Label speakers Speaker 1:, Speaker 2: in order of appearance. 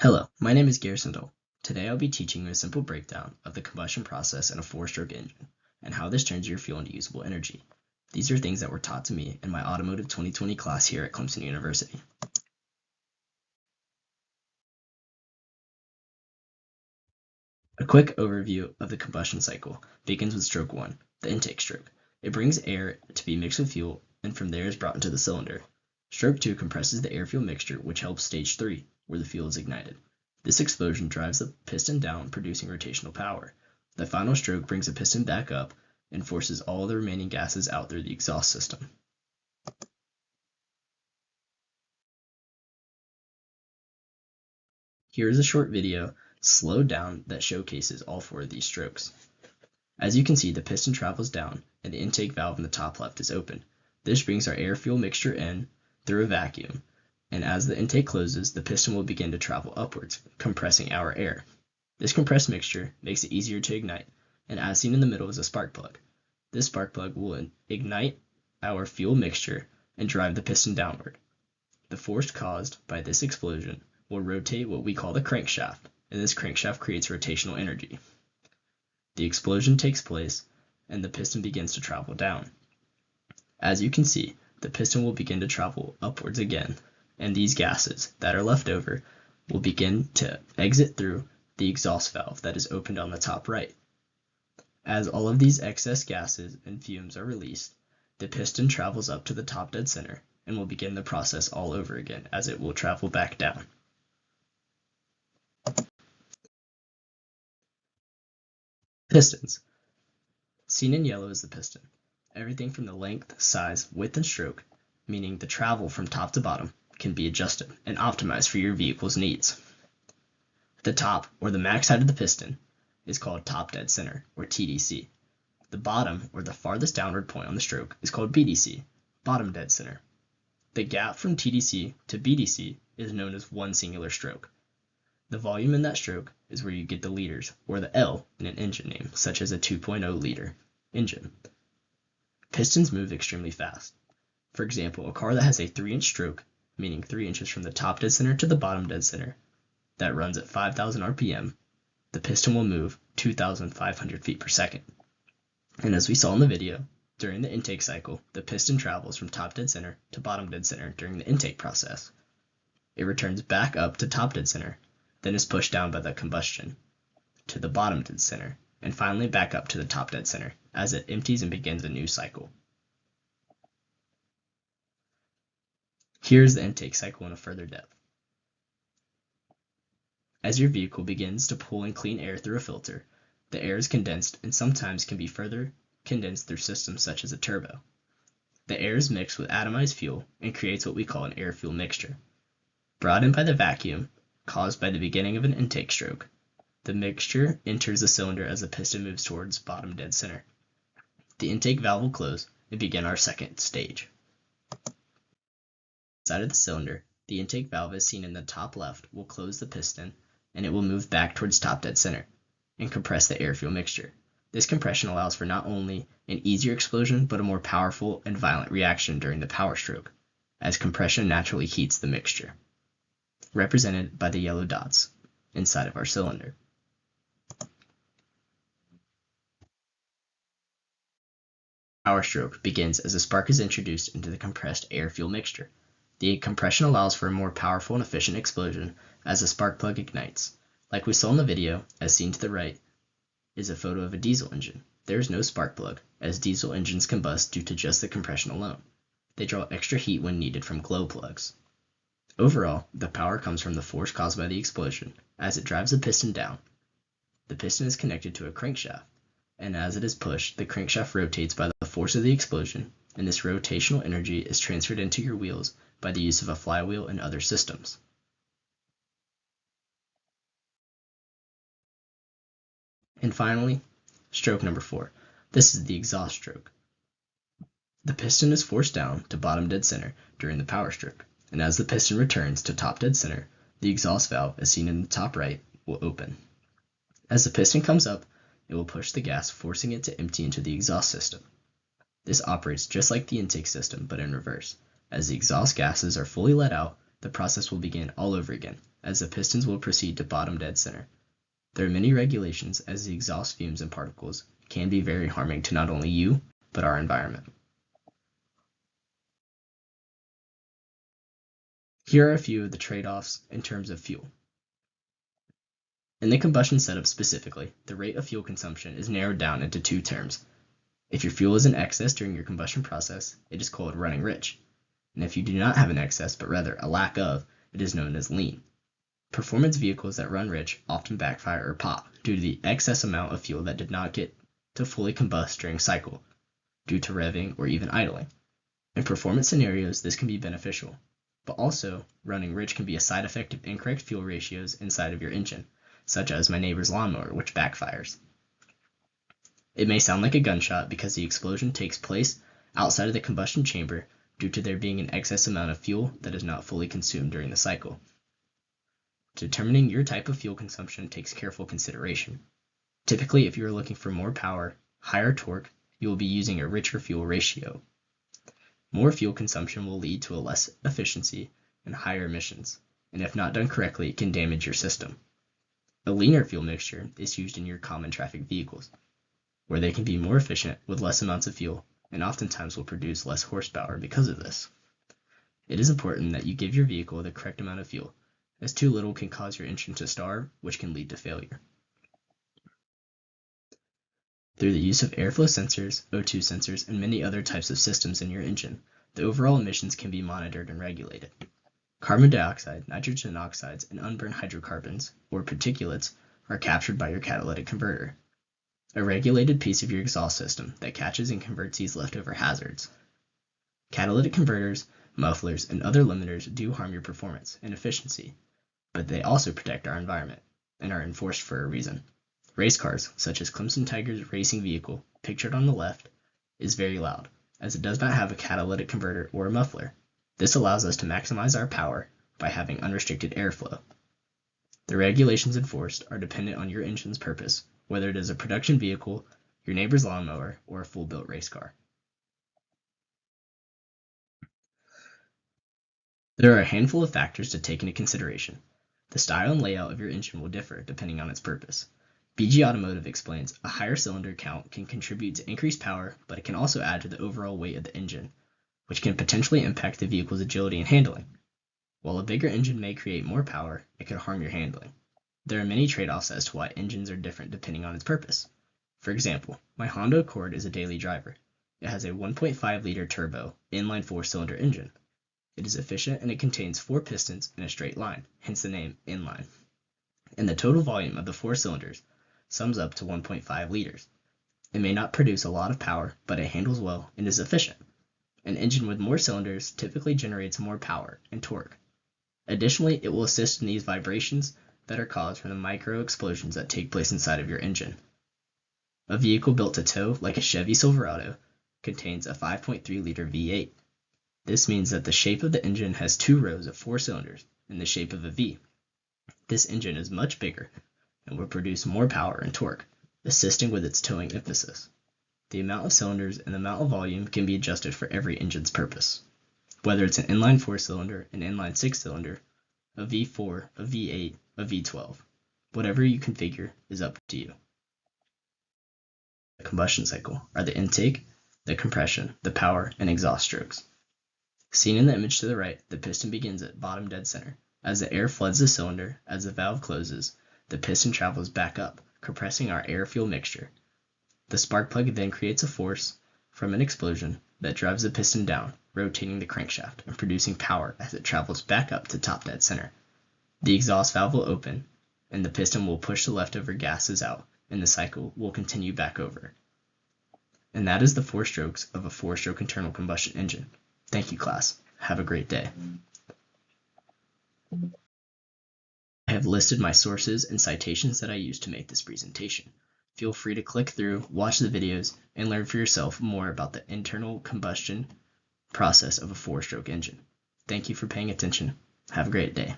Speaker 1: Hello, my name is Garrison Dole. Today I'll be teaching you a simple breakdown of the combustion process in a four-stroke engine and how this turns your fuel into usable energy. These are things that were taught to me in my Automotive 2020 class here at Clemson University. A quick overview of the combustion cycle begins with stroke 1, the intake stroke. It brings air to be mixed with fuel and from there is brought into the cylinder. Stroke 2 compresses the air-fuel mixture, which helps stage 3, where the fuel is ignited. This explosion drives the piston down, producing rotational power. The final stroke brings the piston back up and forces all the remaining gases out through the exhaust system. Here is a short video, slowed down, that showcases all four of these strokes. As you can see, the piston travels down and the intake valve in the top left is open. This brings our air-fuel mixture in through a vacuum, and as the intake closes, the piston will begin to travel upwards, compressing our air. This compressed mixture makes it easier to ignite, and as seen in the middle is a spark plug. This spark plug will ignite our fuel mixture and drive the piston downward. The force caused by this explosion will rotate what we call the crankshaft, and this crankshaft creates rotational energy. The explosion takes place, and the piston begins to travel down. As you can see, the piston will begin to travel upwards again, and these gases that are left over will begin to exit through the exhaust valve that is opened on the top right. As all of these excess gases and fumes are released, the piston travels up to the top dead center and will begin the process all over again as it will travel back down. Pistons. Seen in yellow is the piston. Everything from the length, size, width, and stroke, meaning the travel from top to bottom, can be adjusted and optimized for your vehicle's needs. The top, or the max height of the piston, is called top dead center, or TDC. The bottom, or the farthest downward point on the stroke, is called BDC, bottom dead center. The gap from TDC to BDC is known as one singular stroke. The volume in that stroke is where you get the liters, or the L in an engine name, such as a 2.0 liter engine. Pistons move extremely fast. For example, a car that has a 3-inch stroke, meaning 3 inches from the top dead center to the bottom dead center, that runs at 5,000 RPM, the piston will move 2,500 feet per second. And as we saw in the video, during the intake cycle, the piston travels from top dead center to bottom dead center during the intake process. It returns back up to top dead center, then is pushed down by the combustion to the bottom dead center, and finally back up to the top dead center as it empties and begins a new cycle. Here's the intake cycle in a further depth. As your vehicle begins to pull in clean air through a filter, the air is condensed and sometimes can be further condensed through systems such as a turbo. The air is mixed with atomized fuel and creates what we call an air-fuel mixture. Brought in by the vacuum caused by the beginning of an intake stroke, the mixture enters the cylinder as the piston moves towards bottom dead center. The intake valve will close and begin our second stage. Inside of the cylinder, the intake valve, as seen in the top left, will close the piston and it will move back towards top dead center and compress the air-fuel mixture. This compression allows for not only an easier explosion, but a more powerful and violent reaction during the power stroke, as compression naturally heats the mixture, represented by the yellow dots inside of our cylinder. Power stroke begins as a spark is introduced into the compressed air-fuel mixture. The compression allows for a more powerful and efficient explosion as the spark plug ignites. Like we saw in the video, as seen to the right, is a photo of a diesel engine. There is no spark plug, as diesel engines combust due to just the compression alone. They draw extra heat when needed from glow plugs. Overall, the power comes from the force caused by the explosion, as it drives the piston down. The piston is connected to a crankshaft, and as it is pushed, the crankshaft rotates by the force of the explosion, and this rotational energy is transferred into your wheels by the use of a flywheel and other systems. And finally, stroke number 4. This is the exhaust stroke. The piston is forced down to bottom dead center during the power stroke, and as the piston returns to top dead center, the exhaust valve, as seen in the top right, will open. As the piston comes up, it will push the gas, forcing it to empty into the exhaust system. This operates just like the intake system, but in reverse. As the exhaust gases are fully let out, the process will begin all over again, as the pistons will proceed to bottom dead center. There are many regulations as the exhaust fumes and particles can be very harming to not only you, but our environment. Here are a few of the trade-offs in terms of fuel. In the combustion setup specifically, the rate of fuel consumption is narrowed down into two terms. If your fuel is in excess during your combustion process, it is called running rich. And if you do not have an excess, but rather a lack of, it is known as lean. Performance vehicles that run rich often backfire or pop due to the excess amount of fuel that did not get to fully combust during cycle, due to revving or even idling. In performance scenarios, this can be beneficial, but also running rich can be a side effect of incorrect fuel ratios inside of your engine, such as my neighbor's lawnmower, which backfires. It may sound like a gunshot because the explosion takes place outside of the combustion chamber due to there being an excess amount of fuel that is not fully consumed during the cycle. Determining your type of fuel consumption takes careful consideration. Typically, if you are looking for more power, higher torque, you will be using a richer fuel ratio. More fuel consumption will lead to a less efficiency and higher emissions, and if not done correctly, it can damage your system. A leaner fuel mixture is used in your common traffic vehicles, where they can be more efficient with less amounts of fuel and oftentimes will produce less horsepower because of this. It is important that you give your vehicle the correct amount of fuel, as too little can cause your engine to starve, which can lead to failure. Through the use of airflow sensors, O2 sensors, and many other types of systems in your engine, the overall emissions can be monitored and regulated. Carbon dioxide, nitrogen oxides, and unburned hydrocarbons, or particulates, are captured by your catalytic converter, a regulated piece of your exhaust system that catches and converts these leftover hazards. Catalytic converters, mufflers, and other limiters do harm your performance and efficiency, but they also protect our environment and are enforced for a reason. Race cars, such as Clemson Tiger's racing vehicle, pictured on the left, is very loud, as it does not have a catalytic converter or a muffler. This allows us to maximize our power by having unrestricted airflow. The regulations enforced are dependent on your engine's purpose, whether it is a production vehicle, your neighbor's lawnmower, or a full-built race car. There are a handful of factors to take into consideration. The style and layout of your engine will differ depending on its purpose. BG Automotive explains a higher cylinder count can contribute to increased power, but it can also add to the overall weight of the engine, which can potentially impact the vehicle's agility and handling. While a bigger engine may create more power, it could harm your handling. There are many trade-offs as to why engines are different depending on its purpose. For example, my Honda Accord is a daily driver. It has a 1.5-liter turbo, inline 4-cylinder engine. It is efficient and it contains 4 pistons in a straight line, hence the name inline. And the total volume of the 4 cylinders sums up to 1.5 liters. It may not produce a lot of power, but it handles well and is efficient. An engine with more cylinders typically generates more power and torque. Additionally, it will assist in these vibrations that are caused from the micro explosions that take place inside of your engine. A vehicle built to tow, like a Chevy Silverado, contains a 5.3-liter V8. This means that the shape of the engine has 2 rows of 4 cylinders in the shape of a V. This engine is much bigger and will produce more power and torque, assisting with its towing emphasis. The amount of cylinders and the amount of volume can be adjusted for every engine's purpose. Whether it's an inline 4-cylinder, an inline 6-cylinder, a V4, a V8, a V12. Whatever you configure is up to you. The combustion cycle are the intake, the compression, the power, and exhaust strokes. Seen in the image to the right, the piston begins at bottom dead center. As the air floods the cylinder, as the valve closes, the piston travels back up, compressing our air-fuel mixture. The spark plug then creates a force from an explosion that drives the piston down, rotating the crankshaft and producing power as it travels back up to top dead center. The exhaust valve will open, and the piston will push the leftover gases out, and the cycle will continue back over. And that is the 4 strokes of a 4-stroke internal combustion engine. Thank you, class. Have a great day. I have listed my sources and citations that I used to make this presentation. Feel free to click through, watch the videos, and learn for yourself more about the internal combustion process of a 4-stroke engine. Thank you for paying attention. Have a great day.